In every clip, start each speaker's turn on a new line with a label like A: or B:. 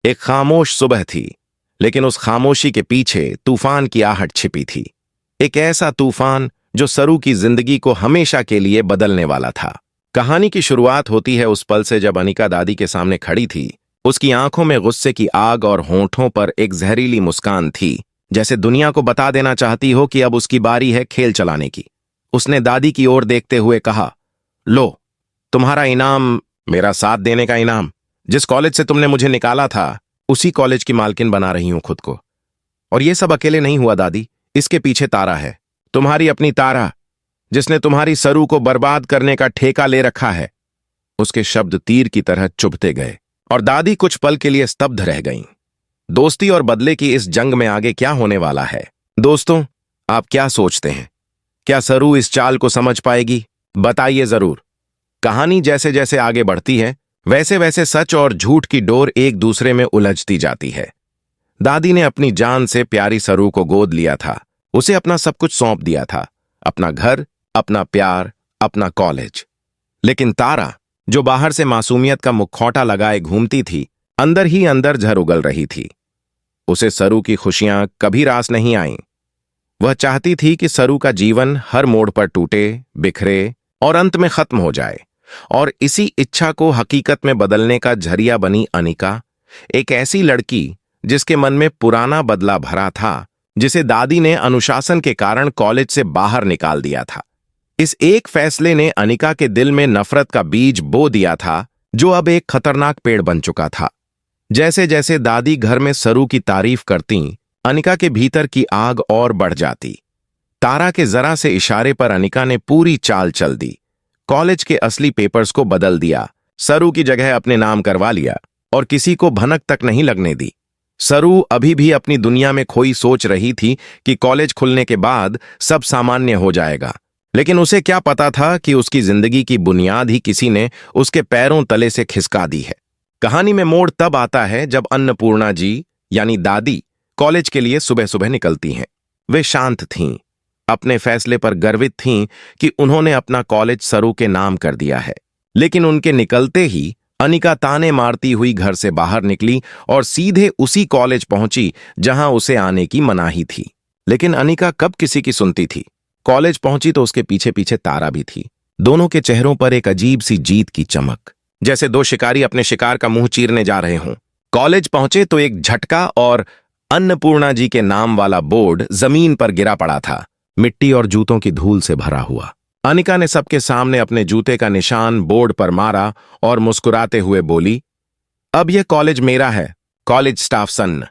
A: एक खामोश सुबह थी, लेकिन उस खामोशी के पीछे तूफान की आहट छिपी थी। एक ऐसा तूफान जो सरू की जिंदगी को हमेशा के लिए बदलने वाला था। कहानी की शुरुआत होती है उस पल से जब अनिका दादी के सामने खड़ी थी। उसकी आंखों में गुस्से की आग और होंठों पर एक जहरीली मुस्कान थी, जैसे दुनिया को बता देना चाहती हो कि अब उसकी बारी है खेल चलाने की। उसने दादी की ओर देखते हुए कहा, लो, तुम्हारा इनाम, मेरा साथ देने का इनाम। जिस कॉलेज से तुमने मुझे निकाला था, उसी कॉलेज की मालकिन बना रही हूं खुद को। और ये सब अकेले नहीं हुआ दादी, इसके पीछे तारा है, तुम्हारी अपनी तारा, जिसने तुम्हारी सरू को बर्बाद करने का ठेका ले रखा है। उसके शब्द तीर की तरह चुभते गए और दादी कुछ पल के लिए स्तब्ध रह गईं। दोस्ती और बदले की इस जंग में आगे क्या होने वाला है? दोस्तों, आप क्या सोचते हैं? क्या सरू इस चाल को समझ पाएगी? बताइए जरूर। कहानी जैसे जैसे आगे बढ़ती है, वैसे वैसे सच और झूठ की डोर एक दूसरे में उलझती जाती है। दादी ने अपनी जान से प्यारी सरू को गोद लिया था, उसे अपना सब कुछ सौंप दिया था, अपना घर, अपना प्यार, अपना कॉलेज। लेकिन तारा, जो बाहर से मासूमियत का मुखौटा लगाए घूमती थी, अंदर ही अंदर झर उगल रही थी। उसे सरू की खुशियां कभी रास नहीं आईं। वह चाहती थी कि सरू का जीवन हर मोड़ पर टूटे, बिखरे और अंत में खत्म हो जाए। और इसी इच्छा को हकीकत में बदलने का जरिया बनी अनिका, एक ऐसी लड़की जिसके मन में पुराना बदला भरा था, जिसे दादी ने अनुशासन के कारण कॉलेज से बाहर निकाल दिया था। इस एक फैसले ने अनिका के दिल में नफरत का बीज बो दिया था, जो अब एक खतरनाक पेड़ बन चुका था। जैसे जैसे दादी घर में सरू की तारीफ करती, अनिका के भीतर की आग और बढ़ जाती। तारा के जरा से इशारे पर अनिका ने पूरी चाल चल दी। कॉलेज के असली पेपर्स को बदल दिया, सरू की जगह अपने नाम करवा लिया और किसी को भनक तक नहीं लगने दी। सरू अभी भी अपनी दुनिया में खोई सोच रही थी कि कॉलेज खुलने के बाद सब सामान्य हो जाएगा, लेकिन उसे क्या पता था कि उसकी जिंदगी की बुनियाद ही किसी ने उसके पैरों तले से खिसका दी है। कहानी में मोड़ तब आता है जब अन्नपूर्णा जी, यानी दादी, कॉलेज के लिए सुबह सुबह निकलती हैं। वे शांत थीं, अपने फैसले पर गर्वित थीं कि उन्होंने अपना कॉलेज सरू के नाम कर दिया है। लेकिन उनके निकलते ही अनिका ताने मारती हुई घर से बाहर निकली और सीधे उसी कॉलेज पहुंची जहां उसे आने की मनाही थी। लेकिन अनिका कब किसी की सुनती थी? कॉलेज पहुंची तो उसके पीछे पीछे तारा भी थी। दोनों के चेहरों पर एक अजीब सी जीत की चमक, जैसे दो शिकारी अपने शिकार का मुंह चीरने जा रहे हों। कॉलेज पहुंचे तो एक झटका और अन्नपूर्णा जी के नाम वाला बोर्ड जमीन पर गिरा पड़ा था, मिट्टी और जूतों की धूल से भरा हुआ। अनिका ने सबके सामने अपने जूते का निशान बोर्ड पर मारा और मुस्कुराते हुए बोली, अब यह कॉलेज मेरा है, कॉलेज स्टाफ सन्न।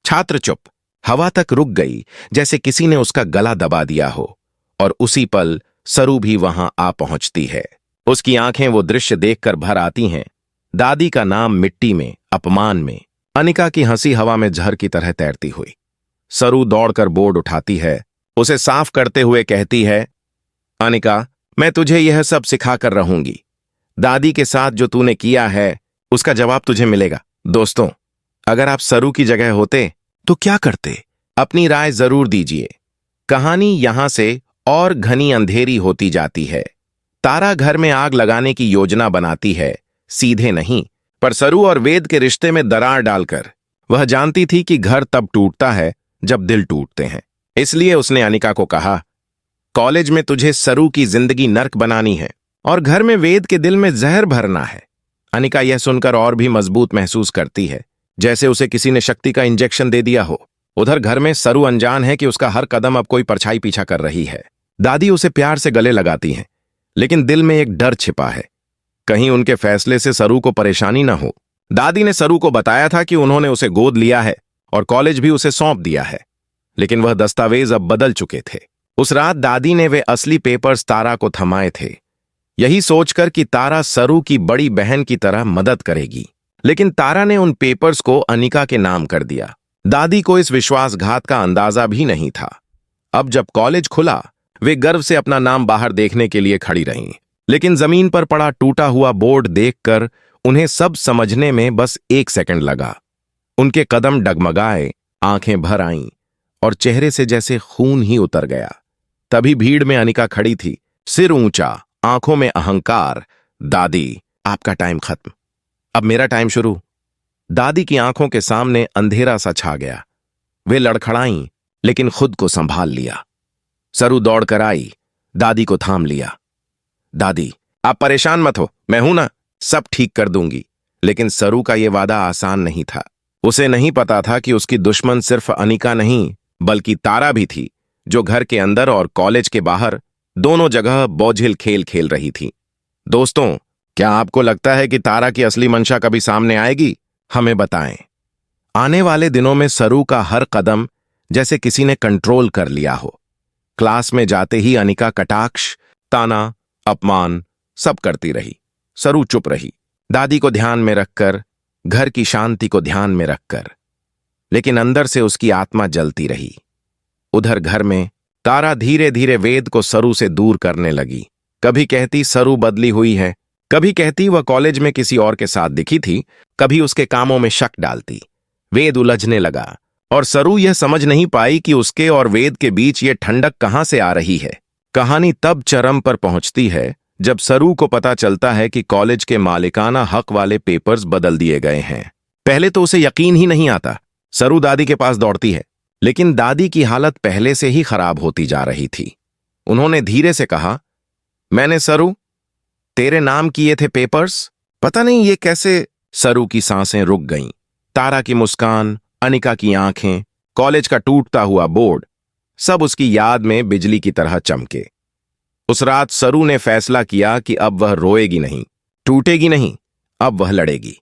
A: छात्र चुप, हवा तक रुक गई, जैसे किसी ने उसका गला दबा दिया हो। और उसी पल सरू भी वहां आ पहुंचती है। उसकी आंखें वो दृश्य देखकर भर आती हैं। दादी का नाम मिट्टी में, अपमान में, अनिका की हंसी हवा में झर की तरह तैरती हुई। सरू दौड़कर बोर्ड उठाती है, उसे साफ करते हुए कहती है, अनिका, मैं तुझे यह सब सिखा कर रहूंगी। दादी के साथ जो तूने किया है, उसका जवाब तुझे मिलेगा। दोस्तों, अगर आप सरू की जगह होते तो क्या करते? अपनी राय जरूर दीजिए। कहानी यहां से और घनी अंधेरी होती जाती है। तारा घर में आग लगाने की योजना बनाती है, सीधे नहीं, पर सरू और वेद के रिश्ते में दरार डालकर। वह जानती थी कि घर तब टूटता है जब दिल टूटते हैं। इसलिए उसने अनिका को कहा, कॉलेज में तुझे सरू की जिंदगी नर्क बनानी है और घर में वेद के दिल में जहर भरना है। अनिका यह सुनकर और भी मजबूत महसूस करती है, जैसे उसे किसी ने शक्ति का इंजेक्शन दे दिया हो। उधर घर में सरू अनजान है कि उसका हर कदम अब कोई परछाई पीछा कर रही है। दादी उसे प्यार से गले लगाती हैं, लेकिन दिल में एक डर छिपा है, कहीं उनके फैसले से सरू को परेशानी न हो। दादी ने सरू को बताया था कि उन्होंने उसे गोद लिया है और कॉलेज भी उसे सौंप दिया है, लेकिन वह दस्तावेज अब बदल चुके थे। उस रात दादी ने वे असली पेपर्स तारा को थमाए थे, यही सोचकर कि तारा सरू की बड़ी बहन की तरह मदद करेगी। लेकिन तारा ने उन पेपर्स को अनिका के नाम कर दिया। दादी को इस विश्वासघात का अंदाजा भी नहीं था। अब जब कॉलेज खुला, वे गर्व से अपना नाम बाहर देखने के लिए खड़ी रहीं, लेकिन जमीन पर पड़ा टूटा हुआ बोर्ड देखकर उन्हें सब समझने में बस एक सेकंड लगा। उनके कदम डगमगाए, आंखें भर आईं और चेहरे से जैसे खून ही उतर गया। तभी भीड़ में अनिका खड़ी थी, सिर ऊंचा, आंखों में अहंकार। दादी, आपका टाइम खत्म, अब मेरा टाइम शुरू। दादी की आंखों के सामने अंधेरा सा छा गया। वे लड़खड़ाईं, लेकिन खुद को संभाल लिया। सरू दौड़कर आई, दादी को थाम लिया। दादी, आप परेशान मत हो, मैं हूं ना, सब ठीक कर दूंगी। लेकिन सरू का यह वादा आसान नहीं था। उसे नहीं पता था कि उसकी दुश्मन सिर्फ अनिका नहीं, बल्कि तारा भी थी, जो घर के अंदर और कॉलेज के बाहर दोनों जगह बोझिल खेल खेल रही थी। दोस्तों, क्या आपको लगता है कि तारा की असली मंशा कभी सामने आएगी? हमें बताएं। आने वाले दिनों में सरू का हर कदम जैसे किसी ने कंट्रोल कर लिया हो। क्लास में जाते ही अनिका कटाक्ष, ताना, अपमान सब करती रही। सरू चुप रही, दादी को ध्यान में रखकर, घर की शांति को ध्यान में रखकर। लेकिन अंदर से उसकी आत्मा जलती रही। उधर घर में तारा धीरे धीरे वेद को सरू से दूर करने लगी। कभी कहती सरू बदली हुई है, कभी कहती वह कॉलेज में किसी और के साथ दिखी थी, कभी उसके कामों में शक डालती। वेद उलझने लगा और सरू यह समझ नहीं पाई कि उसके और वेद के बीच ये ठंडक कहां से आ रही है। कहानी तब चरम पर पहुंचती है जब सरू को पता चलता है कि कॉलेज के मालिकाना हक वाले पेपर्स बदल दिए गए हैं। पहले तो उसे यकीन ही नहीं आता। सरू दादी के पास दौड़ती है, लेकिन दादी की हालत पहले से ही खराब होती जा रही थी। उन्होंने धीरे से कहा, मैंने सरू तेरे नाम किए थे पेपर्स। पता नहीं ये कैसे। सरू की सांसें रुक गईं। तारा की मुस्कान, अनिका की आंखें, कॉलेज का टूटता हुआ बोर्ड, सब उसकी याद में बिजली की तरह चमके। उस रात सरू ने फैसला किया कि अब वह रोएगी नहीं, टूटेगी नहीं, अब वह लड़ेगी।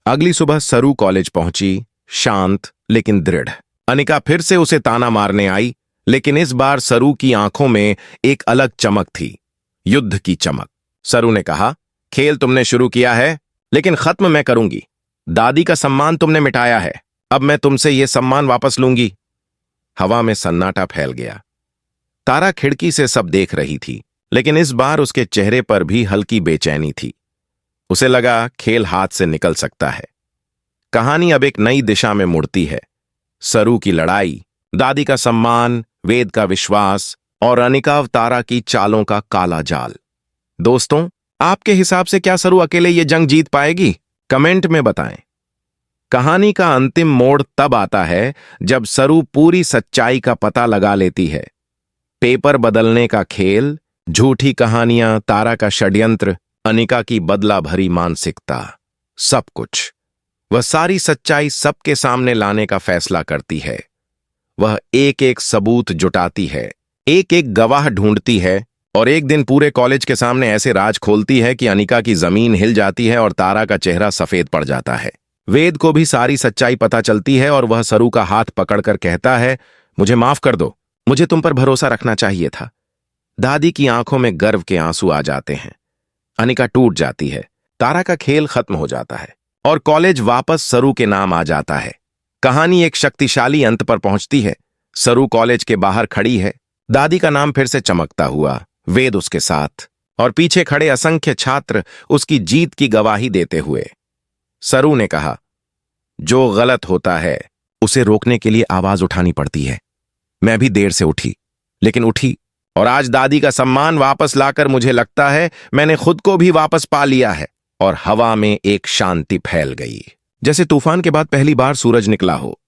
A: अगली सुबह सरू कॉलेज पहुंची, शांत लेकिन दृढ़। अनिका फिर से उसे ताना मारने आई, लेकिन इस बार सरू की आंखों में एक अलग चमक थी, युद्ध की चमक। सरू ने कहा, खेल तुमने शुरू किया है, लेकिन खत्म मैं करूंगी। दादी का सम्मान तुमने मिटाया है, अब मैं तुमसे यह सम्मान वापस लूंगी। हवा में सन्नाटा फैल गया। तारा खिड़की से सब देख रही थी, लेकिन इस बार उसके चेहरे पर भी हल्की बेचैनी थी। उसे लगा खेल हाथ से निकल सकता है। कहानी अब एक नई दिशा में मुड़ती है। सरू की लड़ाई, दादी का सम्मान, वेद का विश्वास और अनिका तारा की चालों का काला जाल। दोस्तों, आपके हिसाब से क्या सरू अकेले ये जंग जीत पाएगी? कमेंट में बताएं। कहानी का अंतिम मोड़ तब आता है जब सरू पूरी सच्चाई का पता लगा लेती है। पेपर बदलने का खेल, झूठी कहानियां, तारा का षड्यंत्र, अनिका की बदला भरी मानसिकता, सब कुछ। वह सारी सच्चाई सबके सामने लाने का फैसला करती है। वह एक एक सबूत जुटाती है, एक एक गवाह ढूंढती है और एक दिन पूरे कॉलेज के सामने ऐसे राज खोलती है कि अनिका की जमीन हिल जाती है और तारा का चेहरा सफेद पड़ जाता है। वेद को भी सारी सच्चाई पता चलती है और वह सरू का हाथ पकड़कर कहता है, मुझे माफ कर दो, मुझे तुम पर भरोसा रखना चाहिए था। दादी की आंखों में गर्व के आंसू आ जाते हैं। अनिका टूट जाती है, तारा का खेल खत्म हो जाता है और कॉलेज वापस सरू के नाम आ जाता है। कहानी एक शक्तिशाली अंत पर पहुंचती है। सरू कॉलेज के बाहर खड़ी है, दादी का नाम फिर से चमकता हुआ, वेद उसके साथ और पीछे खड़े असंख्य छात्र उसकी जीत की गवाही देते हुए। सरू ने कहा, जो गलत होता है उसे रोकने के लिए आवाज उठानी पड़ती है। मैं भी देर से उठी, लेकिन उठी और आज दादी का सम्मान वापस लाकर मुझे लगता है मैंने खुद को भी वापस पा लिया है। और हवा में एक शांति फैल गई, जैसे तूफान के बाद पहली बार सूरज निकला हो।